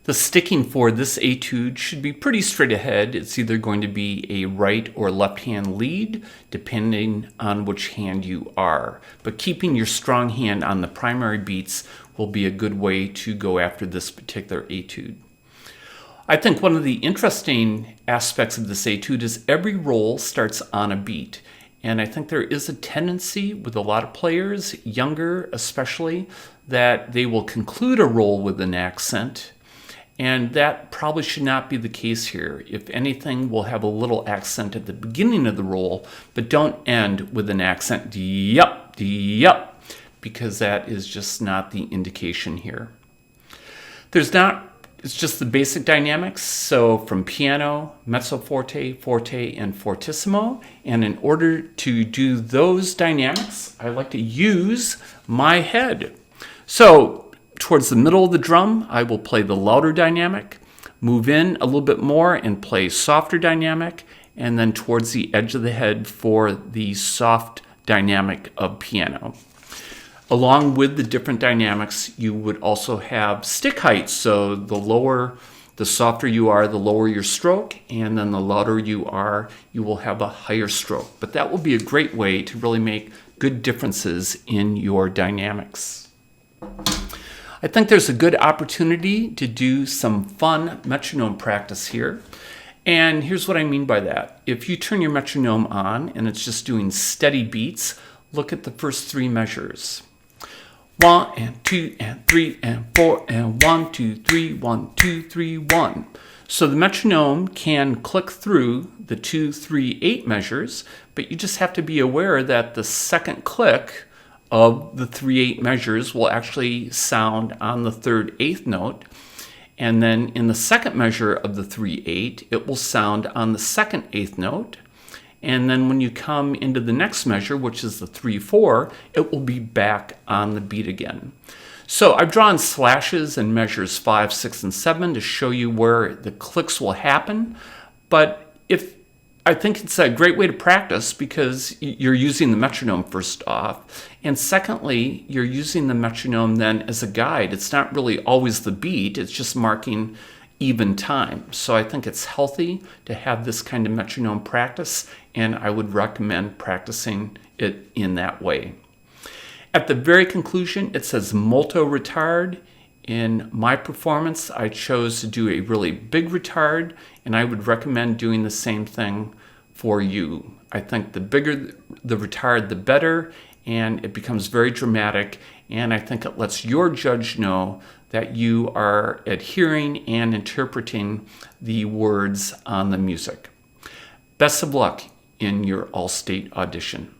The sticking for this etude should be pretty straight ahead. It's either going to be a right or left hand lead, depending on which hand you are. But keeping your strong hand on the primary beats will be a good way to go after this particular etude. I think one of the interesting aspects of this etude is every roll starts on a beat. And I think there is a tendency with a lot of players, younger especially, that they will conclude a roll with an accent. And that probably should not be the case here. If anything, we'll have a little accent at the beginning of the roll, but don't end with an accent, yup, because that is just not the indication here. It's just the basic dynamics. So from piano, mezzo forte, forte, and fortissimo. And in order to do those dynamics, I like to use my head. So towards the middle of the drum, I will play the louder dynamic, move in a little bit more and play softer dynamic, and then towards the edge of the head for the soft dynamic of piano. Along with the different dynamics, you would also have stick heights. So the softer you are, the lower your stroke, and then the louder you are, you will have a higher stroke. But that will be a great way to really make good differences in your dynamics. I think there's a good opportunity to do some fun metronome practice here. And here's what I mean by that. If you turn your metronome on and it's just doing steady beats, look at the first three measures. 1 and 2 and 3 and 4 and 1, 2, 3, 1, 2, 3, 1. So the metronome can click through the 2, 3, 8 measures, but you just have to be aware that the second click of the 3/8 measures will actually sound on the third eighth note. And then in the second measure of the 3/8, it will sound on the second eighth note. And then when you come into the next measure, which is the 3/4, it will be back on the beat again. So I've drawn slashes in measures 5, 6, and 7 to show you where the clicks will happen. But I think it's a great way to practice because you're using the metronome first off. And secondly, you're using the metronome then as a guide. It's not really always the beat, it's just marking even time. So I think it's healthy to have this kind of metronome practice, and I would recommend practicing it in that way. At the very conclusion, it says molto retard. In my performance, I chose to do a really big retard, and I would recommend doing the same thing for you. I think the bigger the retard, the better, and it becomes very dramatic, and I think it lets your judge know that you are adhering and interpreting the words on the music. Best of luck in your all-state audition.